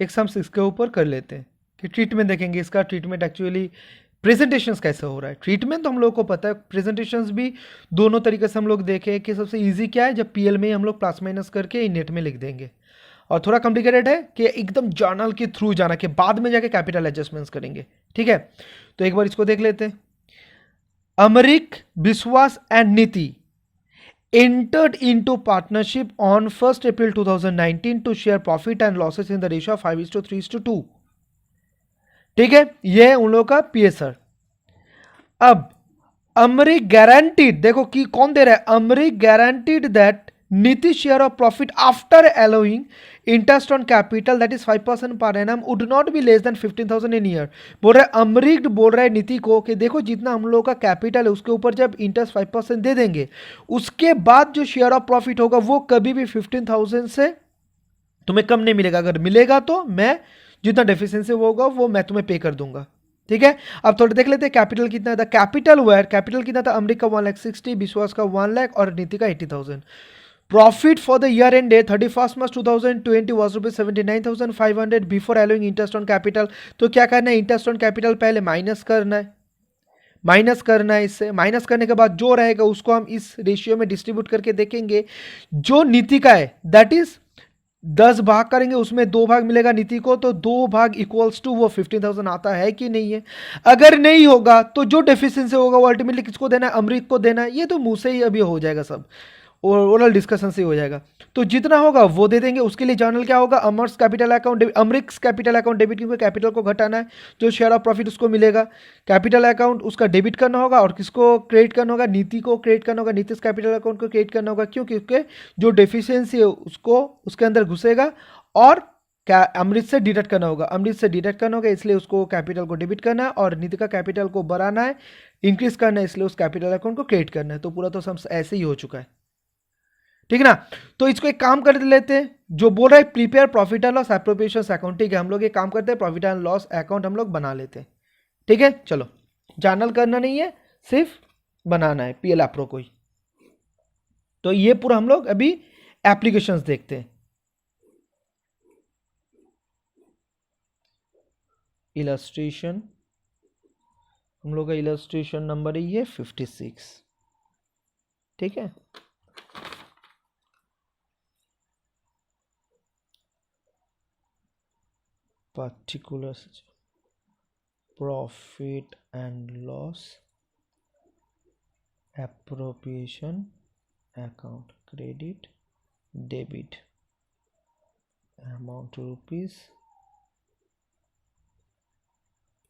एक सम इसके ऊपर कर लेते हैं कि ट्रीटमेंट देखेंगे, इसका ट्रीटमेंट एक्चुअली प्रेजेंटेशंस कैसे हो रहा है। ट्रीटमेंट तो हम लोग को पता है, प्रेजेंटेशंस भी दोनों तरीके से हम लोग देखें कि सबसे इजी क्या है, जब पीएल में ही हम लोग प्लस माइनस करके नेट में लिख देंगे। और थोड़ा कॉम्प्लिकेटेड है कि एकदम जर्नल के थ्रू जाना, के बाद में जाके कैपिटल एडजस्टमेंट्स करेंगे। ठीक है, तो एक बार इसको देख लेते हैं। अमरीक, विश्वास एंड नीति entered into partnership on 1st April 2019 to share profit and losses in the ratio of 5:3:2। ठीक है, ये है उन लोगों का पीएसआर। अब अमरीक गारंटीड, देखो कि कौन दे रहा है, अमरीक गारंटीड दैट नीति share of profit after allowing interest on capital that is 5% per annum would not be less than 15,000 in year. बोल रहा है अमरीक, बोल रहा है नीति को कि देखो जितना हम लोग का कैपिटल है उसके ऊपर जब इंटरेस्ट 5% दे देंगे, उसके बाद जो शेयर ऑफ प्रॉफिट होगा वो कभी भी 15,000 से तुम्हें कम नहीं मिलेगा। अगर मिलेगा तो मैं जितना डेफिशिएंसी होगा वो मैं तुम्हें पे कर दूंगा। ठीक है, अब थोड़ा देख लेते हैं कैपिटल कितना था। कैपिटल वेयर, कैपिटल कितना था, अमरीक का 1,60,000, विश्वास का 1,00,000 और नीति का 80,000। Profit for the year and day 31 March 2020 was ₹79,500 before allowing interest on capital. तो क्या करना है, इंटरेस्ट ऑन कैपिटल पहले माइनस करना है, माइनस करना है। इससे माइनस करने के बाद जो रहेगा उसको हम इस रेशियो में डिस्ट्रीब्यूट करके देखेंगे। जो नीति का है दैट इज 10 भाग करेंगे, उसमें 2 भाग मिलेगा नीति को, तो 2 भाग इक्वल्स टू वो 15,000 आता है कि नहीं है। अगर नहीं होगा तो जो डेफिशिएंसी होगा वो अल्टीमेटली किसको देना है, अमरीक को देना है। ये तो मुंह से ही अभी हो जाएगा, सब ओरल डिस्कशन से ही हो जाएगा। तो जितना होगा वो दे देंगे। उसके लिए जर्नल क्या होगा, Amar's capital account, Amar's capital account debit, क्योंकि कैपिटल को घटाना है, जो शेयर ऑफ प्रॉफिट उसको मिलेगा। कैपिटल अकाउंट उसका डेबिट करना होगा और किसको क्रेडिट करना होगा, नीति को क्रेडिट करना होगा, नीतिश कैपिटल अकाउंट को क्रेडिट करना होगा। क्यों, क्योंकि जो डेफिशिएंसी है उसको उसके अंदर घुसेगा और क्या अमृत से डिडक्ट करना होगा, अमृत से डिडक्ट करना होगा, इसलिए उसको कैपिटल को डेबिट करना है और नीति का कैपिटल को बढ़ाना है, इंक्रीज करना है, इसलिए उस कैपिटल अकाउंट को क्रिएट करना है। तो पूरा तो सब ऐसे ही हो चुका है। ठीक है ना, तो इसको एक काम कर लेते हैं, जो बोल रहा है prepare profit and loss appropriation account. ठीक है, हम लोग एक काम करते हैं, प्रॉफिट एंड लॉस अकाउंट हम लोग बना लेते हैं। ठीक है, चलो, जर्नल करना नहीं है, सिर्फ बनाना है पीएल एप्रो को ही। तो ये पूरा हम लोग अभी एप्लीकेशंस देखते हैं। इलस्ट्रेशन, हम लोग का इलस्ट्रेशन नंबर है ये 56। ठीक है, particular profit and loss appropriation account, credit debit amount rupees,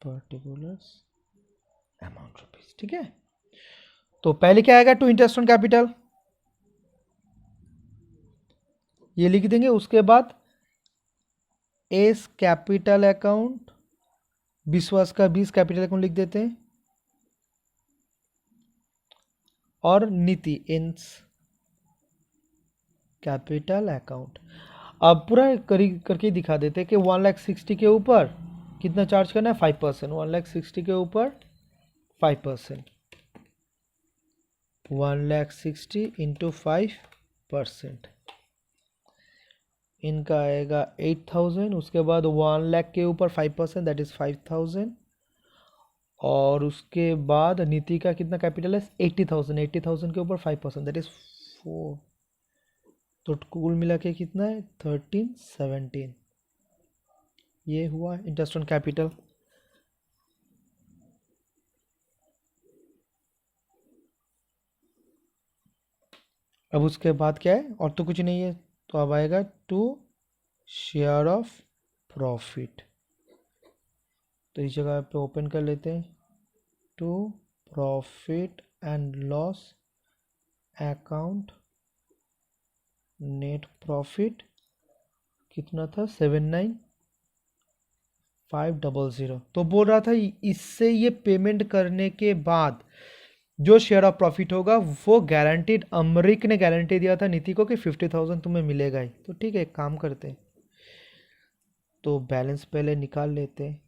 particulars amount rupees. ठीक है, तो पहले क्या आएगा, टू इंटरेस्ट ऑन कैपिटल, ये लिख देंगे। उसके बाद एस कैपिटल अकाउंट, विश्वास का 20 कैपिटल अकाउंट लिख देते हैं, और नीति इंस कैपिटल अकाउंट। अब पूरा करके दिखा देते हैं कि 1,60,000 के ऊपर कितना चार्ज करना है, 5%। 1,60,000 के ऊपर 5%, 1,60,000 इंटू 5%, इनका आएगा 8,000। उसके बाद 1,00,000 के ऊपर 5% दैट इज 5,000, और उसके बाद नीति का कितना कैपिटल है, 80,000। 80,000 के ऊपर 5% दैट इज 4, तो कुल मिला के कितना है, 1317। ये हुआ इंटरेस्ट ऑन कैपिटल। अब उसके बाद क्या है, और तो कुछ नहीं है, तो अब आएगा टू शेयर ऑफ प्रॉफिट। तो इस जगह पे ओपन कर लेते हैं, to profit and loss account, net profit कितना था, 79,500। तो बोल रहा था इससे ये पेमेंट करने के बाद जो शेयर ऑफ प्रॉफिट होगा वो गारंटीड, अमरीक ने गारंटी दिया था नीति को कि 50,000 तुम्हें मिलेगा ही। तो ठीक है, एक काम करते हैं, तो बैलेंस पहले निकाल लेते हैं।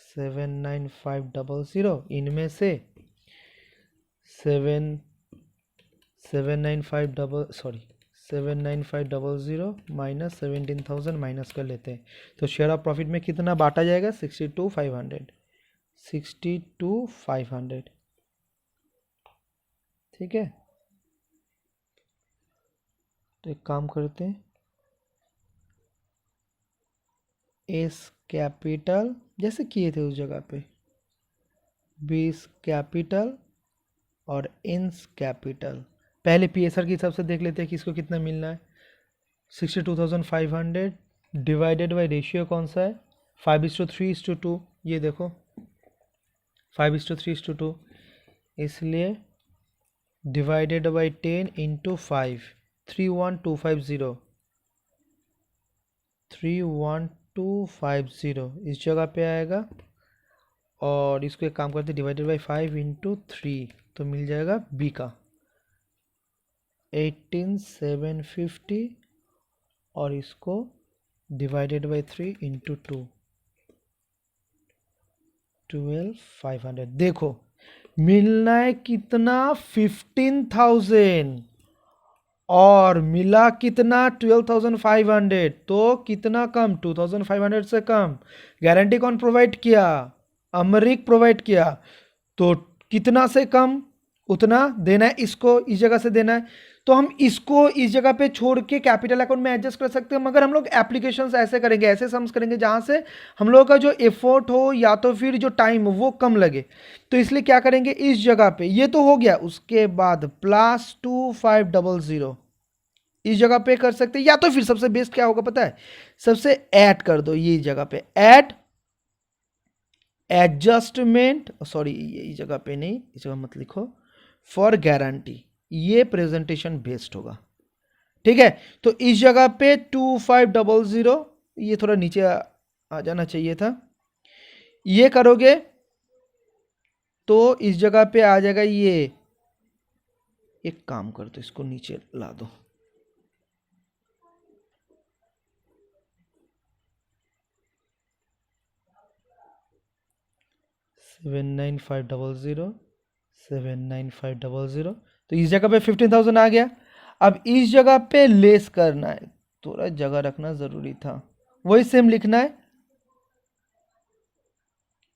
79,500, इनमें से 7,950 सॉरी 79500 माइनस 17,000 माइनस कर लेते हैं, तो शेयर ऑफ प्रॉफिट में कितना बांटा जाएगा? 62,500, 62,500। ठीक है, तो एक काम करते हैं, एस कैपिटल जैसे किए थे उस जगह पे, बीस कैपिटल और इंस कैपिटल। पहले पीएसआर के हिसाब से देख लेते हैं कि इसको कितना मिलना है। 62,500 डिवाइडेड बाई रेशियो कौन सा है? 5:3:2। ये देखो 5:3:2, इसलिए डिवाइडेड बाई 10 इंटू 5, 31250, 31250 इस जगह पे आएगा। और इसको एक काम करते हैं, डिवाइडेड बाई 5 इंटू 3, तो मिल जाएगा बी का 18,750, और इसको डिवाइडेड बाई 3 इंटू 2, 12,500। देखो मिलना है कितना? 15,000, और मिला कितना? 12,500। तो कितना कम? 2,500 से कम। गारंटी कौन प्रोवाइड किया? अमरीक प्रोवाइड किया। तो कितना से कम उतना देना है, इसको इस जगह से देना है। तो हम इसको इस जगह पे छोड़ के कैपिटल अकाउंट में एडजस्ट कर सकते हैं, मगर हम लोग एप्लीकेशंस ऐसे करेंगे, ऐसे सम्स करेंगे जहां से हम लोगों का जो एफर्ट हो या तो फिर जो टाइम हो वो कम लगे। तो इसलिए क्या करेंगे, इस जगह पे ये तो हो गया, उसके बाद +2500 इस जगह पे कर सकते हैं, या तो फिर सबसे बेस्ट क्या होगा पता है? सबसे ऐड कर दो, ये जगह पे ऐड एडजस्टमेंट, सॉरी ये इस जगह पे नहीं, इस जगह मत लिखो, फॉर गारंटी, ये प्रेजेंटेशन बेस्ट होगा। ठीक है, तो इस जगह पे 2500, ये थोड़ा नीचे आ जाना चाहिए था, ये करोगे तो इस जगह पे आ जाएगा। ये एक काम कर दो, इसको नीचे ला दो, $79500 तो इस जगह पे 15,000 आ गया। अब इस जगह पे लेस करना है, थोड़ा जगह रखना जरूरी था, वही सेम लिखना है।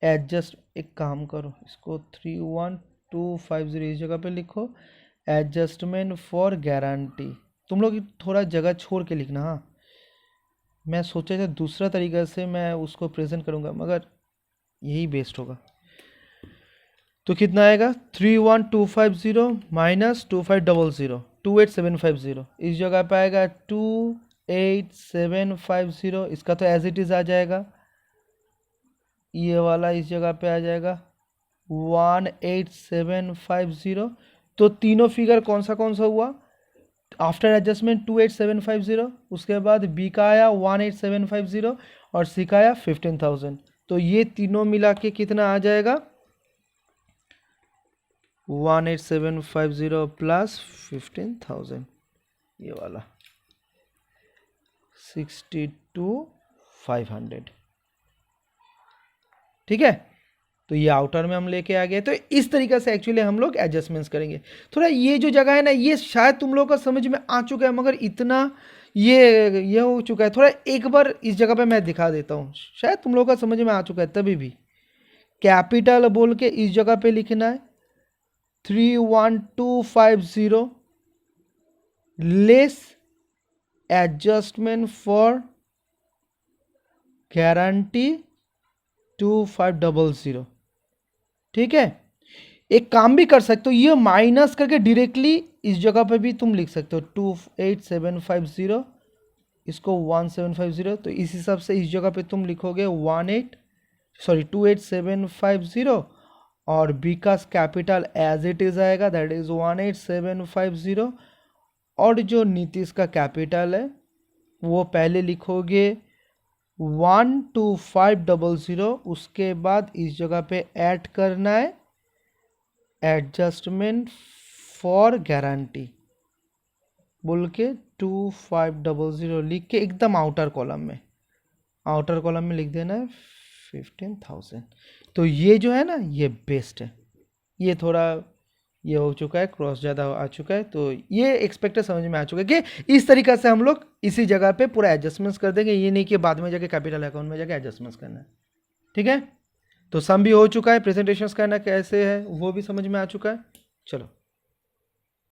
एडजस्ट, एक काम करो, इसको 31250 इस जगह पे लिखो, एडजस्टमेंट फॉर गारंटी। तुम लोग थोड़ा जगह छोड़ के लिखना। हाँ, मैं सोचा था दूसरा तरीका से मैं उसको प्रेजेंट करूँगा, मगर यही बेस्ट होगा। तो कितना आएगा? 31250 माइनस 2500, 28750 इस जगह पे आएगा 28750, इसका तो एज इट इज़ आ जाएगा। ये वाला इस जगह पे आ जाएगा 18750। तो तीनों फिगर कौन सा हुआ? आफ्टर एडजस्टमेंट 28750, उसके बाद बी का आया 18750 और सी का आया 15,000। तो ये तीनों मिला के कितना आ जाएगा? 18750 प्लस 15,000, ये वाला 62,500। ठीक है, तो ये आउटर में हम लेके आ गए। तो इस तरीके से एक्चुअली हम लोग एडजस्टमेंट्स करेंगे। थोड़ा ये जो जगह है ना, ये शायद तुम लोगों का समझ में आ चुका है, मगर इतना ये हो चुका है। थोड़ा एक बार इस जगह पे मैं दिखा देता हूँ, शायद तुम लोगों का समझ में आ चुका है। तभी भी कैपिटल बोल के इस जगह पे लिखना है 31250 लेस एडजस्टमेंट फॉर गारंटी 2500। ठीक है, एक काम भी कर सकते हो, ये माइनस करके डायरेक्टली इस जगह पे भी तुम लिख सकते हो 28750, इसको 1750। तो इस हिसाब से इस जगह पे तुम लिखोगे 28750, और बी का कैपिटल एज इट इज आएगा, दैट इज 18750। और जो नीतीश का कैपिटल है वो पहले लिखोगे 12500, उसके बाद इस जगह पे ऐड करना है एडजस्टमेंट फॉर गारंटी बोल के 2500 लिख के एकदम आउटर कॉलम में लिख देना है 15,000। तो ये जो है ना, ये बेस्ट है। ये थोड़ा ये हो चुका है, क्रॉस ज़्यादा आ चुका है, तो ये एक्सपेक्टेड समझ में आ चुका है कि इस तरीक़ा से हम लोग इसी जगह पे पूरा एडजस्टमेंट्स कर देंगे, ये नहीं कि बाद में जाके कैपिटल अकाउंट में जाके एडजस्टमेंट्स करना है। ठीक है, तो सम भी हो चुका है, प्रेजेंटेशंस करना कैसे है वो भी समझ में आ चुका है। चलो